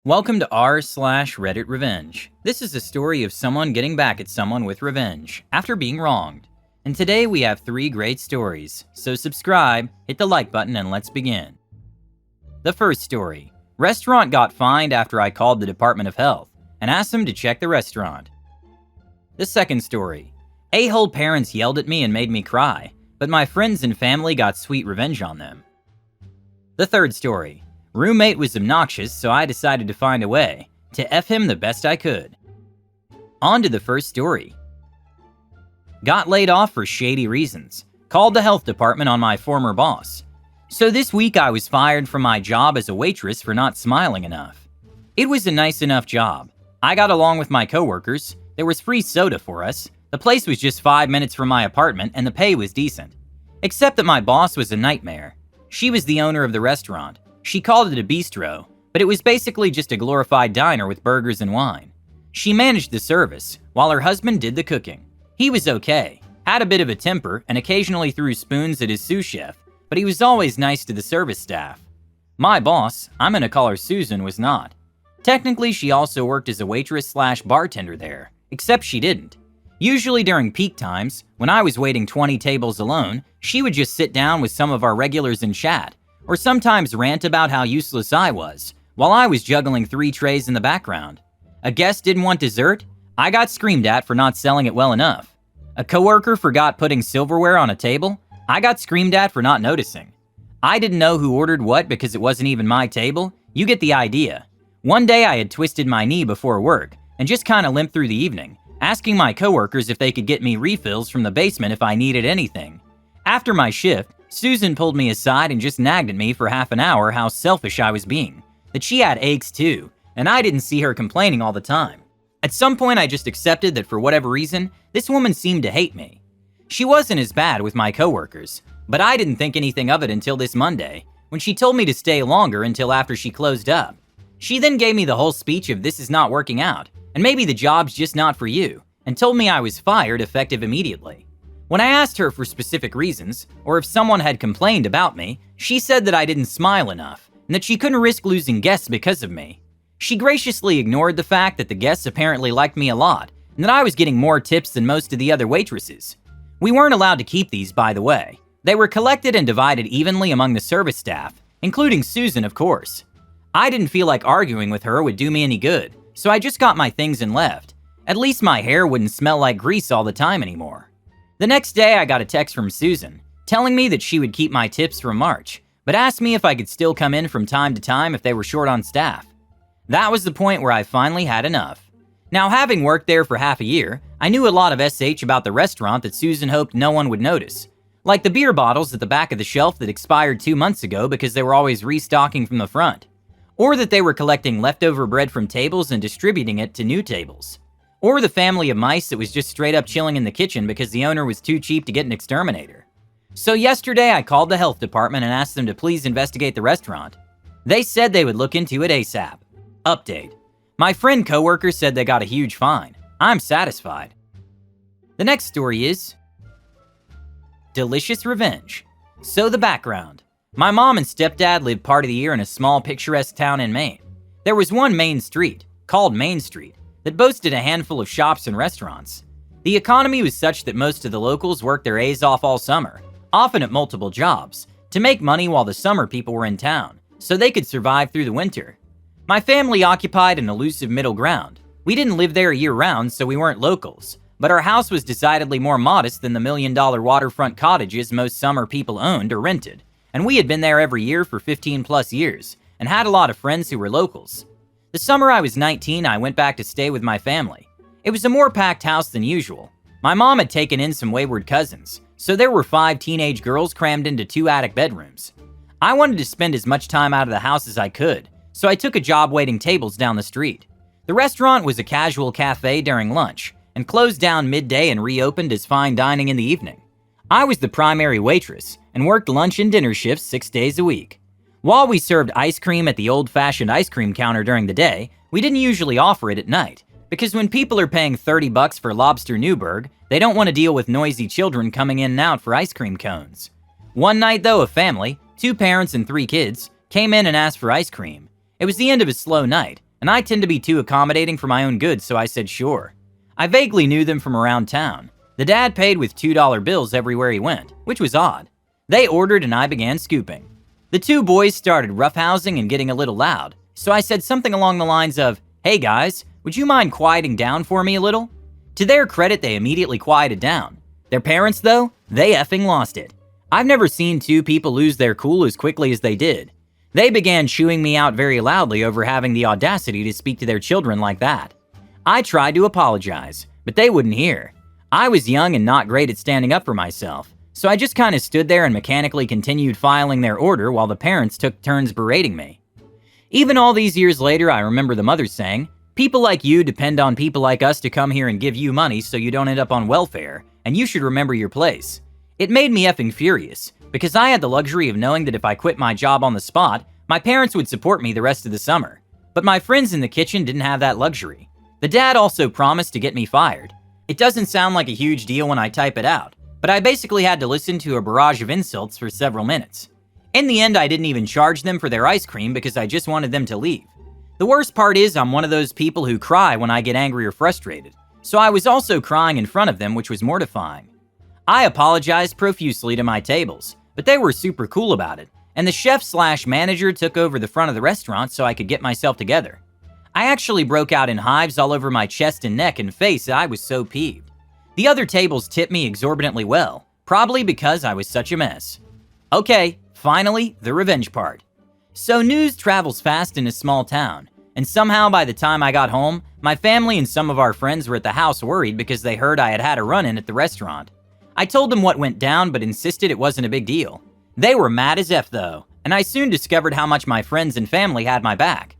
Welcome to r/RedditRevenge. This is a story of someone getting back at someone with revenge after being wronged. And today we have 3 great stories, so subscribe, hit the like button, and let's begin. The first story. Restaurant got fined after I called the Department of Health and asked them to check the restaurant. The second story. A-hole parents yelled at me and made me cry, but my friends and family got sweet revenge on them. The third story. Roommate was obnoxious, so I decided to find a way to F him the best I could. On to the first story. Got laid off for shady reasons. Called the health department on my former boss. So this week I was fired from my job as a waitress for not smiling enough. It was a nice enough job. I got along with my coworkers. There was free soda for us. The place was just 5 minutes from my apartment and the pay was decent. Except that my boss was a nightmare. She was the owner of the restaurant. She called it a bistro, but it was basically just a glorified diner with burgers and wine. She managed the service, while her husband did the cooking. He was okay, had a bit of a temper, and occasionally threw spoons at his sous chef, but he was always nice to the service staff. My boss, I'm gonna call her Susan, was not. Technically, she also worked as a waitress/bartender there, except she didn't. Usually during peak times, when I was waiting 20 tables alone, she would just sit down with some of our regulars and chat, or sometimes rant about how useless I was, while I was juggling 3 trays in the background. A guest didn't want dessert? I got screamed at for not selling it well enough. A coworker forgot putting silverware on a table? I got screamed at for not noticing. I didn't know who ordered what because it wasn't even my table. You get the idea. One day I had twisted my knee before work and just kinda limped through the evening, asking my coworkers if they could get me refills from the basement if I needed anything. After my shift, Susan pulled me aside and just nagged at me for half an hour how selfish I was being, that she had aches too, and I didn't see her complaining all the time. At some point I just accepted that for whatever reason, this woman seemed to hate me. She wasn't as bad with my coworkers, but I didn't think anything of it until this Monday, when she told me to stay longer until after she closed up. She then gave me the whole speech of this is not working out, and maybe the job's just not for you, and told me I was fired effective immediately. When I asked her for specific reasons, or if someone had complained about me, she said that I didn't smile enough, and that she couldn't risk losing guests because of me. She graciously ignored the fact that the guests apparently liked me a lot, and that I was getting more tips than most of the other waitresses. We weren't allowed to keep these, by the way. They were collected and divided evenly among the service staff, including Susan, of course. I didn't feel like arguing with her would do me any good, so I just got my things and left. At least my hair wouldn't smell like grease all the time anymore. The next day, I got a text from Susan, telling me that she would keep my tips from March, but asked me if I could still come in from time to time if they were short on staff. That was the point where I finally had enough. Now, having worked there for half a year, I knew a lot of SH about the restaurant that Susan hoped no one would notice, like the beer bottles at the back of the shelf that expired 2 months ago because they were always restocking from the front, or that they were collecting leftover bread from tables and distributing it to new tables. Or the family of mice that was just straight up chilling in the kitchen because the owner was too cheap to get an exterminator. So yesterday I called the health department and asked them to please investigate the restaurant. They said they would look into it ASAP. Update. My friend coworker said they got a huge fine. I'm satisfied. The next story is Delicious Revenge. So the background. My mom and stepdad lived part of the year in a small picturesque town in Maine. There was one main street, called Main Street, that boasted a handful of shops and restaurants. The economy was such that most of the locals worked their A's off all summer, often at multiple jobs, to make money while the summer people were in town, so they could survive through the winter. My family occupied an elusive middle ground. We didn't live there year-round, so we weren't locals, but our house was decidedly more modest than the $1 million waterfront cottages most summer people owned or rented, and we had been there every year for 15+ years, and had a lot of friends who were locals. The summer I was 19, I went back to stay with my family. It was a more packed house than usual. My mom had taken in some wayward cousins, so there were 5 teenage girls crammed into 2 attic bedrooms. I wanted to spend as much time out of the house as I could, so I took a job waiting tables down the street. The restaurant was a casual cafe during lunch, and closed down midday and reopened as fine dining in the evening. I was the primary waitress, and worked lunch and dinner shifts 6 days a week. While we served ice cream at the old-fashioned ice cream counter during the day, we didn't usually offer it at night, because when people are paying $30 for lobster Newburg, they don't want to deal with noisy children coming in and out for ice cream cones. One night though, a family, 2 parents and 3 kids, came in and asked for ice cream. It was the end of a slow night, and I tend to be too accommodating for my own good, so I said sure. I vaguely knew them from around town. The dad paid with $2 bills everywhere he went, which was odd. They ordered and I began scooping. The two boys started roughhousing and getting a little loud, so I said something along the lines of, "Hey guys, would you mind quieting down for me a little?" To their credit, they immediately quieted down. Their parents, though, they effing lost it. I've never seen two people lose their cool as quickly as they did. They began chewing me out very loudly over having the audacity to speak to their children like that. I tried to apologize, but they wouldn't hear. I was young and not great at standing up for myself, so I just kind of stood there and mechanically continued filing their order while the parents took turns berating me. Even all these years later, I remember the mother saying, "People like you depend on people like us to come here and give you money so you don't end up on welfare, and you should remember your place." It made me effing furious, because I had the luxury of knowing that if I quit my job on the spot, my parents would support me the rest of the summer. But my friends in the kitchen didn't have that luxury. The dad also promised to get me fired. It doesn't sound like a huge deal when I type it out, but I basically had to listen to a barrage of insults for several minutes. In the end, I didn't even charge them for their ice cream because I just wanted them to leave. The worst part is I'm one of those people who cry when I get angry or frustrated, so I was also crying in front of them, which was mortifying. I apologized profusely to my tables, but they were super cool about it, and the chef/manager took over the front of the restaurant so I could get myself together. I actually broke out in hives all over my chest and neck and face. I was so peeved. The other tables tipped me exorbitantly well, probably because I was such a mess. Okay, finally, the revenge part. So news travels fast in a small town, and somehow by the time I got home, my family and some of our friends were at the house worried because they heard I had had a run-in at the restaurant. I told them what went down but insisted it wasn't a big deal. They were mad as F though, and I soon discovered how much my friends and family had my back.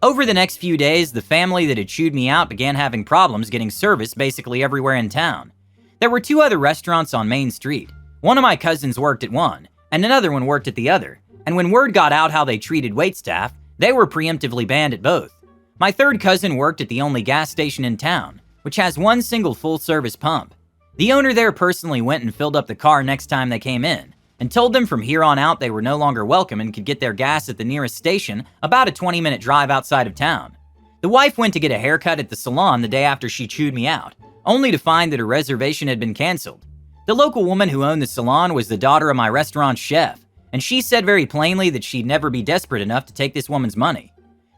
Over the next few days, the family that had chewed me out began having problems getting service basically everywhere in town. There were two other restaurants on Main Street. One of my cousins worked at one, and another one worked at the other, and when word got out how they treated waitstaff, they were preemptively banned at both. My third cousin worked at the only gas station in town, which has one single full-service pump. The owner there personally went and filled up the car next time they came in, and told them from here on out they were no longer welcome and could get their gas at the nearest station about a 20-minute drive outside of town. The wife went to get a haircut at the salon the day after she chewed me out, only to find that her reservation had been canceled. The local woman who owned the salon was the daughter of my restaurant's chef, and she said very plainly that she'd never be desperate enough to take this woman's money.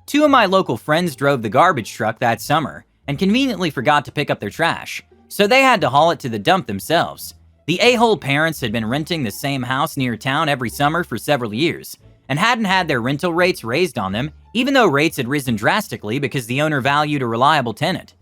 Two of my local friends drove the garbage truck that summer and conveniently forgot to pick up their trash, so they had to haul it to the dump themselves. The a-hole parents had been renting the same house near town every summer for several years, and hadn't had their rental rates raised on them, even though rates had risen drastically because the owner valued a reliable tenant.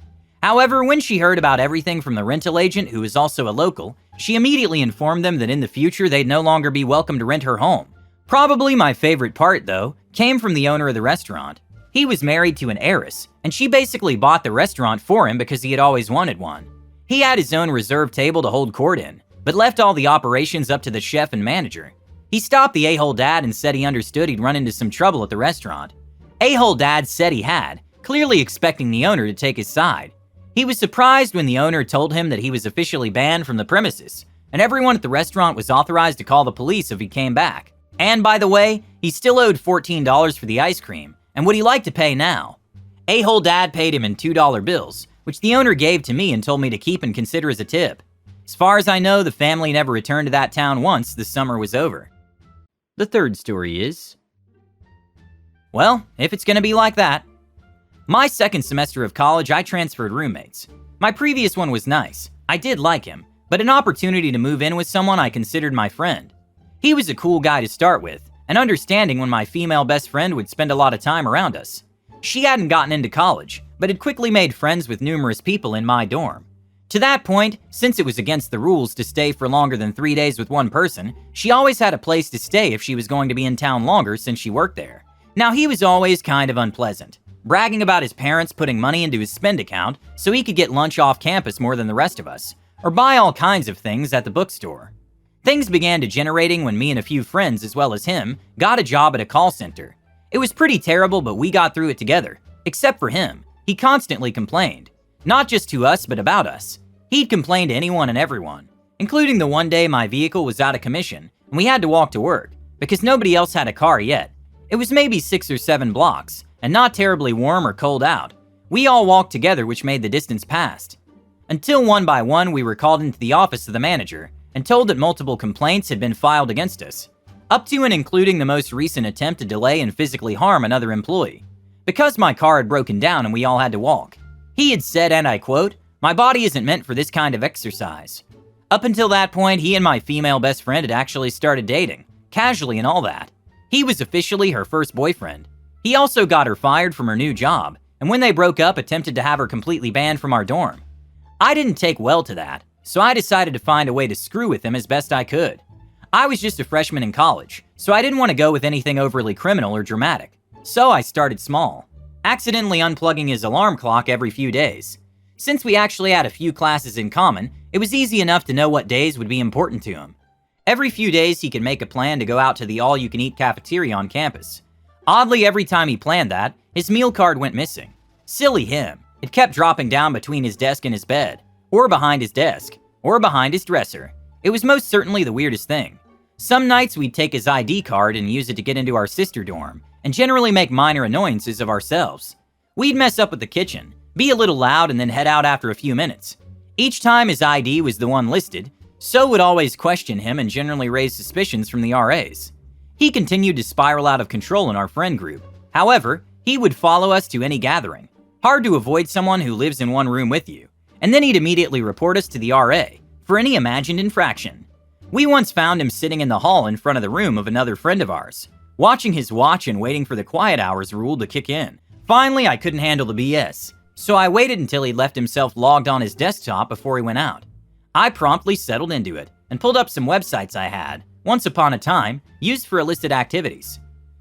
However, when she heard about everything from the rental agent, who was also a local, she immediately informed them that in the future they'd no longer be welcome to rent her home. Probably my favorite part, though, came from the owner of the restaurant. He was married to an heiress, and she basically bought the restaurant for him because he had always wanted one. He had his own reserved table to hold court in, but left all the operations up to the chef and manager. He stopped the a-hole dad and said he understood he'd run into some trouble at the restaurant. A-hole dad said he had, clearly expecting the owner to take his side. He was surprised when the owner told him that he was officially banned from the premises, and everyone at the restaurant was authorized to call the police if he came back. And by the way, he still owed $14 for the ice cream, and would he like to pay now? A-hole dad paid him in $2 bills, which the owner gave to me and told me to keep and consider as a tip. As far as I know, the family never returned to that town once the summer was over. The third story is... well, if it's gonna be like that. My second semester of college, I transferred roommates. My previous one was nice. I did like him, but an opportunity to move in with someone I considered my friend. He was a cool guy to start with, and understanding when my female best friend would spend a lot of time around us. She hadn't gotten into college, but had quickly made friends with numerous people in my dorm. To that point, since it was against the rules to stay for longer than 3 days with one person, she always had a place to stay if she was going to be in town longer since she worked there. Now he was always kind of unpleasant, bragging about his parents putting money into his spend account so he could get lunch off campus more than the rest of us, or buy all kinds of things at the bookstore. Things began degenerating when me and a few friends, as well as him, got a job at a call center. It was pretty terrible, but we got through it together, except for him. He constantly complained. Not just to us, but about us. He'd complain to anyone and everyone, including the one day my vehicle was out of commission and we had to walk to work because nobody else had a car yet. It was maybe 6 or 7 blocks, and not terribly warm or cold out. We all walked together, which made the distance passed. Until one by one we were called into the office of the manager and told that multiple complaints had been filed against us, up to and including the most recent attempt to delay and physically harm another employee. Because my car had broken down and we all had to walk. He had said, and I quote, "My body isn't meant for this kind of exercise." Up until that point, he and my female best friend had actually started dating, casually and all that. He was officially her first boyfriend. He also got her fired from her new job, and when they broke up, attempted to have her completely banned from our dorm. I didn't take well to that, so I decided to find a way to screw with him as best I could. I was just a freshman in college, so I didn't want to go with anything overly criminal or dramatic. So I started small, accidentally unplugging his alarm clock every few days. Since we actually had a few classes in common, it was easy enough to know what days would be important to him. Every few days he could make a plan to go out to the all-you-can-eat cafeteria on campus. Oddly, every time he planned that, his meal card went missing. Silly him. It kept dropping down between his desk and his bed, or behind his desk, or behind his dresser. It was most certainly the weirdest thing. Some nights we'd take his ID card and use it to get into our sister dorm, and generally make minor annoyances of ourselves. We'd mess up with the kitchen, be a little loud, and then head out after a few minutes. Each time his ID was the one listed, so would always question him and generally raise suspicions from the RAs. He continued to spiral out of control in our friend group. However, he would follow us to any gathering. Hard to avoid someone who lives in one room with you. And then he'd immediately report us to the RA for any imagined infraction. We once found him sitting in the hall in front of the room of another friend of ours, watching his watch and waiting for the quiet hours rule to kick in. Finally, I couldn't handle the BS, so I waited until he left himself logged on his desktop before he went out. I promptly settled into it and pulled up some websites I had, once upon a time, used for illicit activities.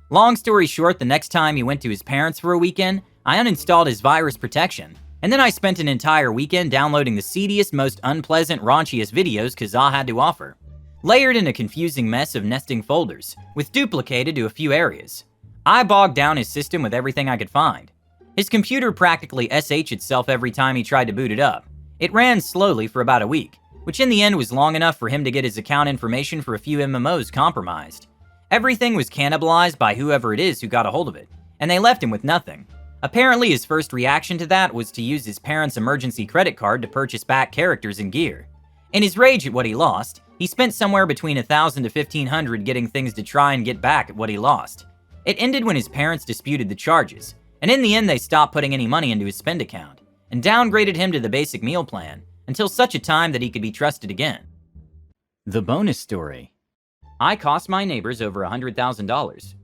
Long story short, the next time he went to his parents for a weekend, I uninstalled his virus protection, and then I spent an entire weekend downloading the seediest, most unpleasant, raunchiest videos Kazaa had to offer, layered in a confusing mess of nesting folders, with duplicated to a few areas. I bogged down his system with everything I could find. His computer practically SH itself every time he tried to boot it up. It ran slowly for about a week, which in the end was long enough for him to get his account information for a few MMOs compromised. Everything was cannibalized by whoever it is who got a hold of it, and they left him with nothing. Apparently his first reaction to that was to use his parents' emergency credit card to purchase back characters and gear. In his rage at what he lost, he spent somewhere between $1,000 to $1,500 getting things to try and get back at what he lost. It ended when his parents disputed the charges, and in the end they stopped putting any money into his spend account, and downgraded him to the basic meal plan, until such a time that he could be trusted again. The bonus story. I cost my neighbors over $100,000.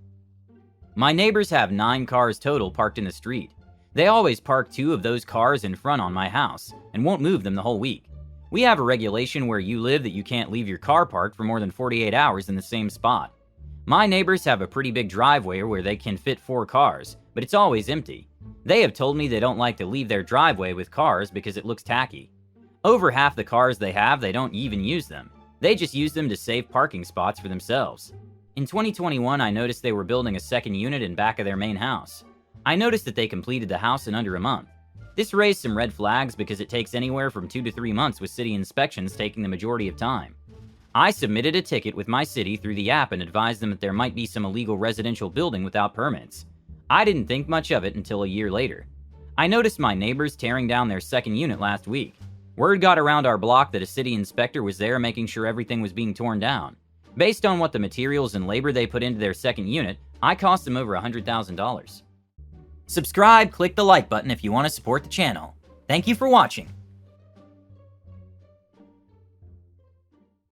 My neighbors have 9 cars total parked in the street. They always park 2 of those cars in front on my house, and won't move them the whole week. We have a regulation where you live that you can't leave your car parked for more than 48 hours in the same spot. My neighbors have a pretty big driveway where they can fit 4 cars, but it's always empty. They have told me they don't like to leave their driveway with cars because it looks tacky. Over half the cars they have, they don't even use them. They just use them to save parking spots for themselves. In 2021, I noticed they were building a second unit in back of their main house. I noticed that they completed the house in under a month. This raised some red flags because it takes anywhere from 2 to 3 months, with city inspections taking the majority of time. I submitted a ticket with my city through the app and advised them that there might be some illegal residential building without permits. I didn't think much of it until a year later. I noticed my neighbors tearing down their second unit last week. Word got around our block that a city inspector was there making sure everything was being torn down. Based on what the materials and labor they put into their second unit, I cost them over $100,000. Subscribe, click the like button if you want to support the channel. Thank you for watching.